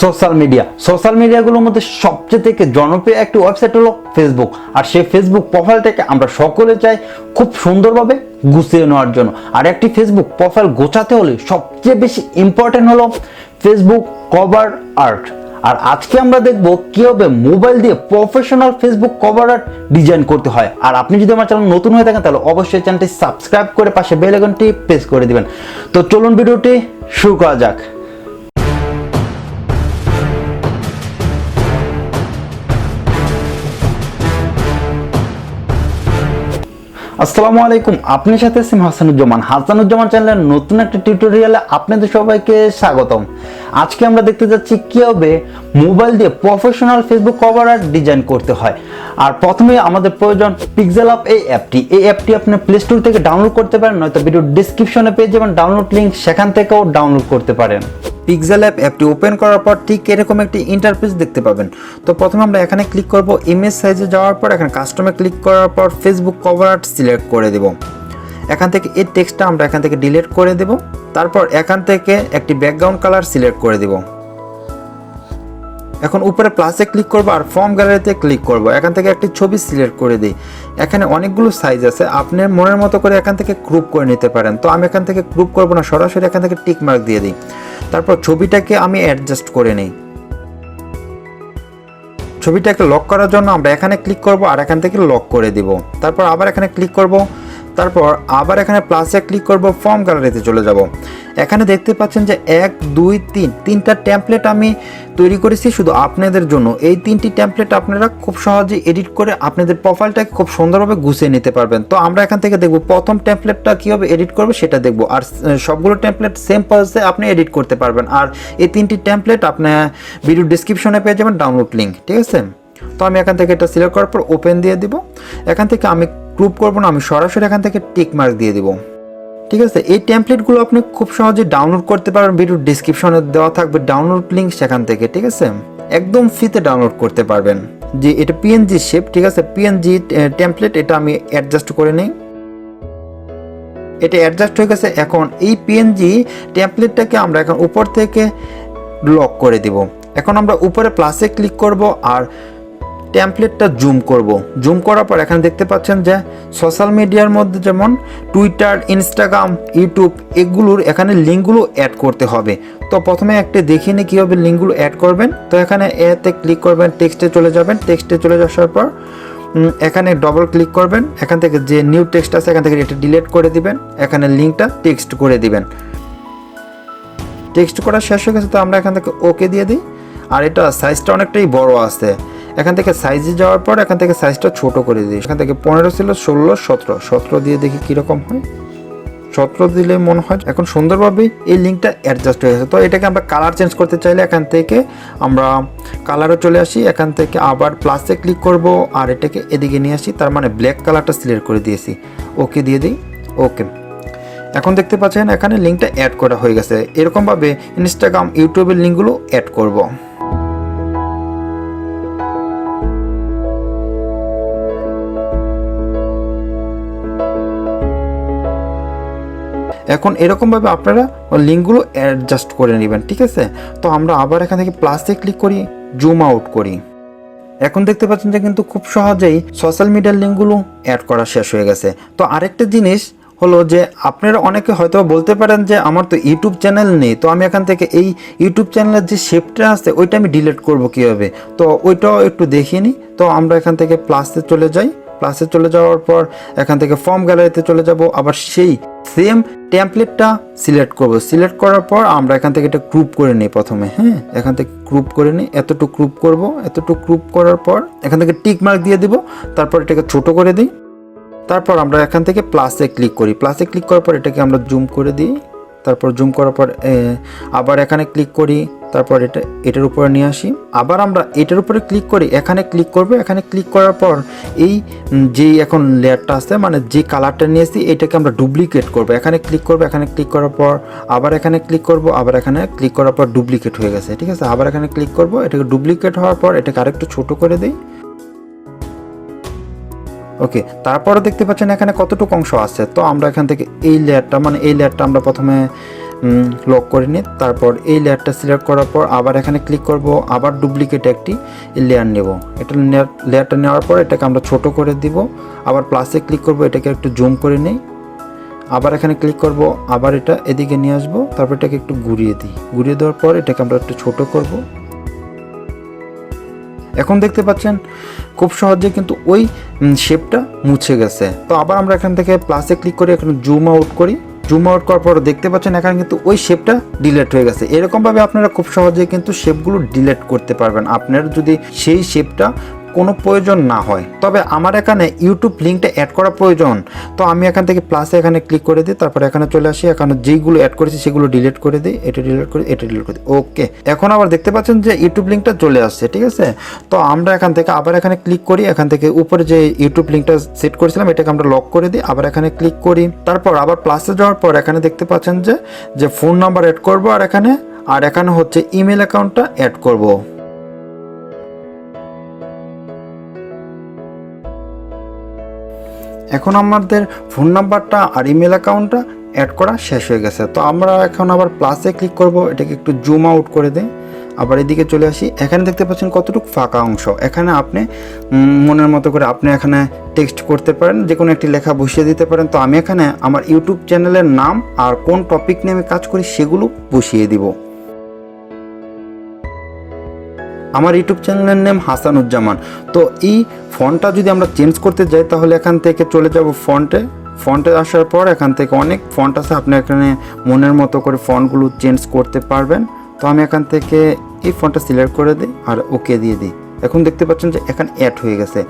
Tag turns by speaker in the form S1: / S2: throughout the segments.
S1: Social মিডিয়াগুলোর মধ্যে সবচেয়ে থেকে জনপ্রিয় একটি ওয়েবসাইট হলো ফেসবুক। আর সেই ফেসবুক প্রোফাইলটাকে আমরা সকলে চাই খুব সুন্দরভাবে গুছিয়ে নেওয়ার জন্য। আর একটি ফেসবুক প্রোফাইল গোছাতে হলে সবচেয়ে বেশি ইম্পর্টেন্ট হলো ফেসবুক কভার আর্ট। আর আজকে আমরা দেখব কিভাবে মোবাইল দিয়ে professional Facebook cover art design করতে হয়। আর আপনি যদি আমার চ্যানেল নতুন হয়ে থাকেন তাহলে অবশ্যই চ্যানেলটি সাবস্ক্রাইব করে পাশে বেল আইকনটি প্রেস করে দিবেন। তো চলুন ভিডিওটি শুরু করা যাক। আসসালামু আলাইকুম, আপনার সাথে আছি হাসান চ্যানেলের নতুন একটা টিউটোরিয়ালে আপনাদের সবাইকে স্বাগতম। আজকে আমরা দেখতে যাচ্ছি কিভাবে মোবাইল দিয়ে professional Facebook cover art design করতে হয়। আর প্রথমে আমাদের প্রয়োজন PixelLab এই অ্যাপটি আপনি প্লে স্টোর থেকে ডাউনলোড করতে পারেন, নয়তো ভিডিও ডেসক্রিপশনে পেয়ে যাবেন ডাউনলোড লিংক, সেখান থেকেও ডাউনলোড করতে পারেন। PixelLab অ্যাপটি ওপেন করার পর ঠিক এরকম একটি ইন্টারফেস দেখতে পাবেন। তো প্রথমে আমরা এখানে ক্লিক করব, ইমেজ সাইজে যাওয়ার পর এখানে কাস্টমে ক্লিক করার পর ফেসবুক কভার আর্ট সিলেক্ট করে দেব। এখান থেকে এই টেক্সটটা আমরা এখান থেকে ডিলিট করে দেব। তারপর এখান থেকে একটি ব্যাকগ্রাউন্ড কালার সিলেক্ট করে দেব। এখন উপরে প্লাসে ক্লিক করব আর ফর্ম গ্যালারিতে ক্লিক করব। এখান থেকে একটি ছবি সিলেক্ট করে দিই। এখানে অনেকগুলো সাইজ আছে, আপনি মনের মতো করে এখান থেকে গ্রুপ করে নিতে পারেন। তো আমি এখান থেকে গ্রুপ করব না, সরাসরি এখান থেকে টিক মার্ক দিয়ে দিই। তারপর ছবিটাকে আমি অ্যাডজাস্ট করে নিই। ছবিটাকে লক করার জন্য আমরা এখানে ক্লিক করব আর এখান থেকে লক করে দিব। তারপর আবার এখানে ক্লিক করব, তারপর আবার এখানে প্লাসে ক্লিক করব, ফর্ম গ্যালারিতে চলে যাব। এখানে দেখতে পাচ্ছেন যে 1 2 3 তিনটা টেমপ্লেট আমি তৈরি করেছি শুধু আপনাদের জন্য। এই তিনটি টেমপ্লেট আপনারা খুব সহজে এডিট করে আপনাদের প্রোফাইলটাকে খুব সুন্দরভাবে গুছিয়ে নিতে পারবেন। তো আমরা এখান থেকে দেখব প্রথম টেমপ্লেটটা কীভাবে এডিট করবো সেটা দেখব। আর সবগুলো টেমপ্লেট সেম প্রসেসে আপনি এডিট করতে পারবেন। আর এই তিনটি টেমপ্লেট আপনি ভিডিও ডেসক্রিপশনে পেয়ে যাবেন ডাউনলোড লিঙ্ক, ঠিক আছে? তো আমি এখান থেকে এটা সিলেক্ট করার পর ওপেন দিয়ে দিব। এখান থেকে আমি গ্রুপ করব না, আমি সরাসরি এখান থেকে টিক মার্ক দিয়ে দিব, ঠিক আছে? এই টেমপ্লেটগুলো আপনি খুব সহজে ডাউনলোড করতে পারবেন, ভিডিও ডেসক্রিপশনে দেওয়া থাকবে ডাউনলোড লিঙ্ক, সেখান থেকে, ঠিক আছে? একদম ফ্রিতে ডাউনলোড করতে পারবেন। যে এটা পিএনজি শেপ, ঠিক আছে? পিএনজি টেমপ্লেট, এটা আমি অ্যাডজাস্ট করে নিই। এটা অ্যাডজাস্ট হয়ে গেছে। এখন এই পিএনজি টেমপ্লেটটাকে আমরা এখন উপর থেকে লক করে দিব। এখন আমরা উপরে প্লাসে ক্লিক করব আর টেমপ্লেটটা জুম করব। জুম করার পর এখানে দেখতে পাচ্ছেন যে সোশ্যাল মিডিয়ার মধ্যে যেমন টুইটার, ইনস্টাগ্রাম, ইউটিউব, এগুলোর এখানে লিঙ্কগুলো অ্যাড করতে হবে। তো প্রথমে একটা দেখিয়ে নিই কীভাবে লিঙ্কগুলো অ্যাড করবেন। তো এখানে এতে ক্লিক করবেন, টেক্সটে চলে যাবেন। টেক্সটে চলে যাওয়ার পর এখানে ডবল ক্লিক করবেন। এখান থেকে যে নিউ টেক্সট আছে এখান থেকে এটা ডিলিট করে দিবেন। এখানে লিঙ্কটা টেক্সট করে দিবেন। টেক্সট করা শেষ হয়ে গেছে, তো আমরা এখান থেকে ওকে দিয়ে দিই। আর এটা সাইজটা অনেকটাই বড় আছে। এখান থেকে সাইজে যাওয়ার পর এখান থেকে সাইজটা ছোট করে দিই। এখান থেকে 15 ছিল, 16, 17 দিয়ে দেখি কীরকম হয়। 17 দিলে মনে হয় এখন সুন্দরভাবেই এই লিঙ্কটা অ্যাডজাস্ট হয়ে গেছে। তো এটাকে আমরা কালার চেঞ্জ করতে চাইলে এখান থেকে আমরা কালারও চলে আসি। এখান থেকে আবার প্লাসে ক্লিক করব আর এটাকে এদিকে নিয়ে আসি, তার মানে ব্ল্যাক কালারটা সিলেক্ট করে দিয়েছি। ওকে দিয়ে দিই, ওকে। এখন দেখতে পাচ্ছেন এখানে লিঙ্কটা অ্যাড করা হয়ে গেছে। এরকমভাবে ইনস্টাগ্রাম, ইউটিউবের লিঙ্কগুলো অ্যাড করব। এখন এরকমভাবে আপনারা লিঙ্কগুলো অ্যাডজাস্ট করে নেবেন, ঠিক আছে? তো আমরা আবার এখান থেকে প্লাসে ক্লিক করি, জুম আউট করি। এখন দেখতে পাচ্ছেন যে কিন্তু খুব সহজেই সোশ্যাল মিডিয়ার লিঙ্কগুলো অ্যাড করা শেষ হয়ে গেছে। তো আরেকটা জিনিস হলো যে আপনারা অনেকে হয়তো বলতে পারেন যে আমার তো ইউটিউব চ্যানেল নেই, তো আমি এখান থেকে এই ইউটিউব চ্যানেলের যে শেপটা আছে ওইটা আমি ডিলিট করব কীভাবে, তো ওইটাও একটু দেখিয়ে নিই। তো আমরা এখান থেকে প্লাসে চলে যাই। প্লাসে চলে যাওয়ার পর এখান থেকে ফর্ম গ্যালারিতে চলে যাব। আবার সেই সেম টেমপ্লেটটা সিলেক্ট করব। সিলেক্ট করার পর আমরা এখান থেকে এটা গ্রুপ করে নিই প্রথমে, হ্যাঁ? এখান থেকে গ্রুপ করে নিই, এতটুকু গ্রুপ করব। এতটুকু গ্রুপ করার পর এখান থেকে টিক মার্ক দিয়ে দিব। তারপর এটাকে ছোট করে দিই। তারপর আমরা এখান থেকে প্লাসে ক্লিক করি। প্লাসে ক্লিক করার পর এটাকে আমরা জুম করে দিই। তারপর জুম করার পর আবার এখানে ক্লিক করি। তারপর এটার উপরে নিয়ে আসি। আবার আমরা এটার উপরে ক্লিক করি, এখানে ক্লিক করব। এখানে ক্লিক করার পর এই যেই এখন লেয়ারটা আছে, মানে যে কালারটা নিয়েছি এটাকে আমরা ডুপ্লিকেট করব। এখানে ক্লিক করব। এখানে ক্লিক করার পর আবার এখানে ক্লিক করব। আবার এখানে ক্লিক করার পর ডুপ্লিকেট হয়ে গেছে, ঠিক আছে? আবার এখানে ক্লিক করব। এটাকে ডুপ্লিকেট হওয়ার পর এটাকে আরেকটু ছোট করে দিই, ওকে। তারপরে দেখতে পাচ্ছেন এখানে কতটুকু অংশ আছে। তো আমরা এখান থেকে এই লেয়ারটা আমরা প্রথমে লক করে নিই। তারপর এই লেয়ারটা সিলেক্ট করার পর আবার এখানে ক্লিক করব, আবার ডুপ্লিকেট একটি লেয়ার নেব। এটা লেয়ারটা নেওয়ার পর এটাকে আমরা ছোট করে দিব, আবার প্লাসে ক্লিক করব, এটাকে একটু জুম করে নেই, আবার এখানে ক্লিক করব, আবার এটা এদিকে নিয়ে আসবো, তারপর এটাকে একটু ঘুরিয়ে দিই। ঘুরিয়ে দেওয়ার পর এটাকে আমরা একটু ছোট করব। এখন দেখতে পাচ্ছেন খুব সহজে কিন্তু ওই শেপটা মুছে গেছে। তো আবার আমরা এখান থেকে প্লাসে ক্লিক করে এখানে জুম আউট করি। জুম আউট করার পর দেখতে পাচ্ছেন এখানে কিন্তু ওই শেপটা ডিলিট হয়ে গেছে। এরকমভাবে আপনারা খুব সহজে কিন্তু শেপগুলো ডিলিট করতে পারবেন আপনার যদি সেই শেপটা কোনো প্রয়োজন না হয়। তবে আমার এখানে ইউটিউব লিঙ্কটা অ্যাড করা প্রয়োজন, তো আমি এখান থেকে প্লাসে এখানে ক্লিক করে দিই, তারপর এখানে চলে আসি, এখানে যেইগুলো অ্যাড করেছি সেগুলো ডিলিট করে দিই, এটা ডিলিট করে এটা ডিলিট করে দিই। ওকে, এখন আবার দেখতে পাচ্ছেন যে ইউটিউব লিঙ্কটা চলে আসছে, ঠিক আছে। তো আমরা এখান থেকে আবার এখানে ক্লিক করি, এখান থেকে উপরে যে ইউটিউব লিঙ্কটা সেট করেছিলাম এটাকে আমরা লক করে দিই, আবার এখানে ক্লিক করি। তারপর আবার প্লাসে যাওয়ার পর এখানে দেখতে পাচ্ছেন যে ফোন নাম্বার অ্যাড করবো, আর এখানে হচ্ছে ইমেল অ্যাকাউন্টটা অ্যাড করব। এখন আমাদের ফোন নাম্বারটা আর ইমেল অ্যাকাউন্টটা অ্যাড করা শেষ হয়ে গেছে। তো আমরা এখন আবার প্লাসে ক্লিক করব, এটাকে একটু জুম আউট করে দেই, আবার এদিকে চলে আসি। এখানে দেখতে পাচ্ছেন কতটুকু ফাঁকা অংশ, এখানে আপনি মনের মতো করে আপনি এখানে টেক্সট করতে পারেন, যে কোনো একটি লেখা বসিয়ে দিতে পারেন। তো আমি এখানে আমার ইউটিউব চ্যানেলের নাম আর কোন টপিক নিয়ে আমি কাজ করি সেগুলো বসিয়ে দিব। আমার ইউটিউব চ্যানেলের নেম হাসানুজ্জামান। তো এই ফন্টটা যদি আমরা চেঞ্জ করতে যাই তাহলে এখান থেকে চলে যাব ফন্টে আসার পর এখান থেকে অনেক ফন্ট আছে, আপনি এখানে মনের মতো করে ফন্টগুলো চেঞ্জ করতে পারবেন। তো আমি এখান থেকে এই ফন্টটা সিলেক্ট করে দিই আর ওকে দিয়ে দিই। এখন দেখতে পাচ্ছেন যে এখানে অ্যাড হয়ে গেছে।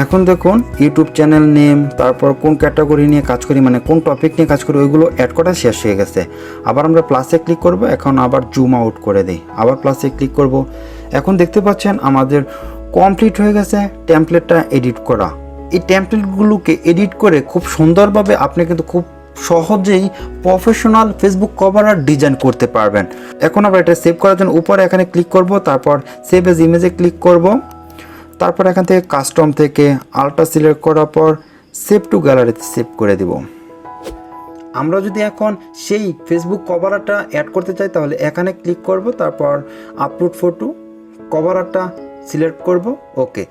S1: এখন দেখুন ইউটিউব চ্যানেল নেম, তারপর কোন ক্যাটাগরি নিয়ে কাজ করি, মানে কোন টপিক নিয়ে কাজ করি, ওইগুলো অ্যাড করা শেষ হয়ে গেছে। আবার আমরা প্লাসে ক্লিক করব, এখন আবার জুম আউট করে দিই, আবার প্লাসে ক্লিক করব। এখন দেখতে পাচ্ছেন আমাদের কমপ্লিট হয়ে গেছে টেমপ্লেটটা এডিট করা। এই টেমপ্লেটগুলোকে এডিট করে খুব সুন্দরভাবে আপনি কিন্তু খুব সহজেই প্রফেশনাল ফেসবুক কভার আর ডিজাইন করতে পারবেন। এখন আবার এটা সেভ করার জন্য উপরে এখানে ক্লিক করব, তারপর সেভ এজ ইমেজে ক্লিক করব, তারপর এখান থেকে কাস্টম থেকে আলটা সিলেক্ট করার পর সেভ টু গ্যালারিতে সেভ করে দিব। আমরা যদি এখন সেই ফেসবুক কভার আর্টটা অ্যাড করতে চাই তাহলে এখানে ক্লিক করব, তারপর আপলোড ফটো কভার আর্টটা সিলেক্ট করব। ওকে,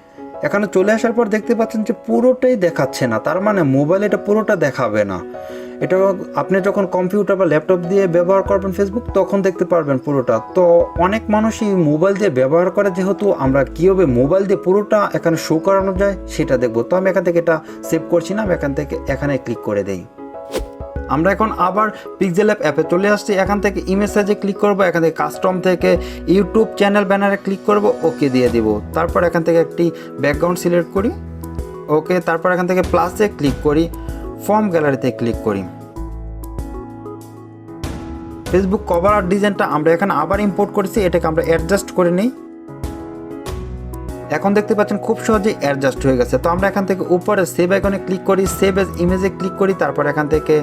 S1: এখানে চলে আসার পর দেখতে পাচ্ছেন যে পুরোটাই দেখাচ্ছে না, তার মানে মোবাইলে এটা পুরোটা দেখাবে না। এটা আপনি যখন কম্পিউটার বা ল্যাপটপ দিয়ে ব্যবহার করবেন ফেসবুক তখন দেখতে পারবেন পুরোটা। তো অনেক মানুষই মোবাইল দিয়ে ব্যবহার করে, যেহেতু আমরা কীভাবে মোবাইল দিয়ে পুরোটা এখানে শো করানো যায় সেটা দেখবো। তো আমি এখান থেকে এটা সেভ করছি না, আমি এখান থেকে এখানে ক্লিক করে দেই। আমরা এখন আবার PixelLab অ্যাপে চলে আসছি, এখান থেকে ইমেজ সাইজে ক্লিক করব, এখান থেকে কাস্টম থেকে ইউটিউব চ্যানেল ব্যানারে ক্লিক করব, ওকে দিয়ে দিব। তারপর এখান থেকে একটি ব্যাকগ্রাউন্ড সিলেক্ট করি, ওকে। তারপর এখান থেকে প্লাসে ক্লিক করি, ফর্ম গ্যালারিতে ক্লিক করি। ফেসবুক কভার আর ডিজাইনটা আমরা এখানে আবার ইম্পোর্ট করেছি, এটাকে আমরা অ্যাডজাস্ট করে নিই। এখন দেখতে পাচ্ছেন খুব সহজেই অ্যাডজাস্ট হয়ে গেছে। তো আমরা এখান থেকে উপরে সেভ আইকনে ক্লিক করি, সেভ এজ ইমেজে ক্লিক করি, তারপর এখান থেকে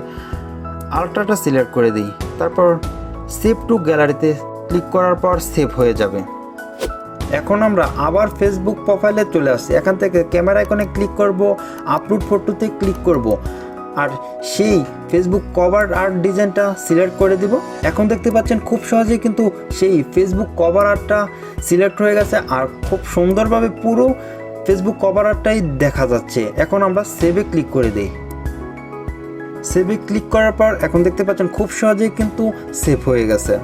S1: আলট্রাটা সিলেক্ট করে দিই, তারপর সেভ টু গ্যালারিতে ক্লিক করার পর সেভ হয়ে যাবে। এখন আমরা আবার ফেসবুক প্রোফাইলে চলে আসছি, এখান থেকে ক্যামেরা আইকনে ক্লিক করব, আপলোড ফটোতে ক্লিক করব, আর সেই ফেসবুক কভার আর্ট ডিজাইনটা সিলেক্ট করে দিব। এখন দেখতে পাচ্ছেন খুব সহজেই কিন্তু সেই ফেসবুক কভার আর্টটা সিলেক্ট হয়ে গেছে আর খুব সুন্দরভাবে পুরো ফেসবুক কভার আর্টটাই দেখা যাচ্ছে। এখন আমরা সেভে ক্লিক করে দিই। সেভে ক্লিক করার পর এখন দেখতে পাচ্ছেন খুব সহজেই কিন্তু সেভ হয়ে গেছে।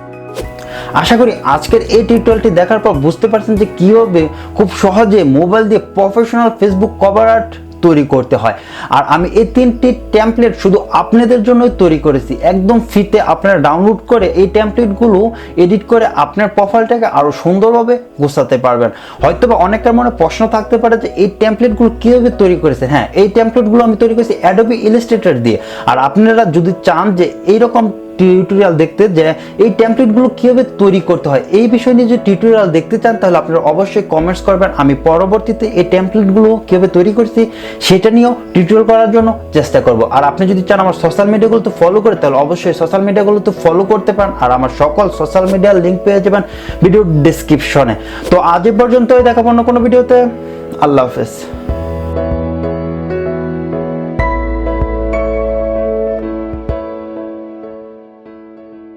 S1: আশা করি আজকের এই টিউটোরিয়ালটি দেখার পর বুঝতে পারছেন যে কীভাবে খুব সহজে মোবাইল দিয়ে প্রফেশনাল ফেসবুক কভার আর্ট তৈরি করতে হয়। আর আমি এই 3টি টেমপ্লেট শুধু আপনাদের জন্যই তৈরি করেছি, একদম ফ্রিতে আপনারা ডাউনলোড করে এই টেমপ্লেটগুলো এডিট করে আপনার প্রোফাইলটাকে আরও সুন্দরভাবে গোছাতে পারবেন। হয়তোবা অনেকের মনে প্রশ্ন থাকতে পারে যে এই টেমপ্লেটগুলো কীভাবে তৈরি করেছে। হ্যাঁ, এই টেমপ্লেটগুলো আমি তৈরি করেছি অ্যাডোবি ইলাস্ট্রেটর দিয়ে। আর আপনারা যদি চান যে এইরকম টিউটোরিয়াল দেখতে, যে এই টেমপ্লেটগুলো কীভাবে তৈরি করতে হয় এই বিষয় নিয়ে যে টিউটোরিয়াল দেখতে চান তাহলে আপনারা অবশ্যই কমেন্টস করবেন। আমি পরবর্তীতে এই টেমপ্লেটগুলো কীভাবে তৈরি করছি সেটা নিয়েও টিউটোরিয়াল করার জন্য চেষ্টা করব। আর আপনি যদি চান আমার সোশ্যাল মিডিয়াগুলো তো ফলো করে, তাহলে অবশ্যই সোশ্যাল মিডিয়াগুলো তো ফলো করতে পারেন। আর আমার সকল সোশ্যাল মিডিয়ার লিঙ্ক পেয়ে যাবেন ভিডিওর ডেসক্রিপশনে। তো আজ পর্যন্তই, দেখাবো অন্য কোনো ভিডিওতে। আল্লাহ হাফেজ।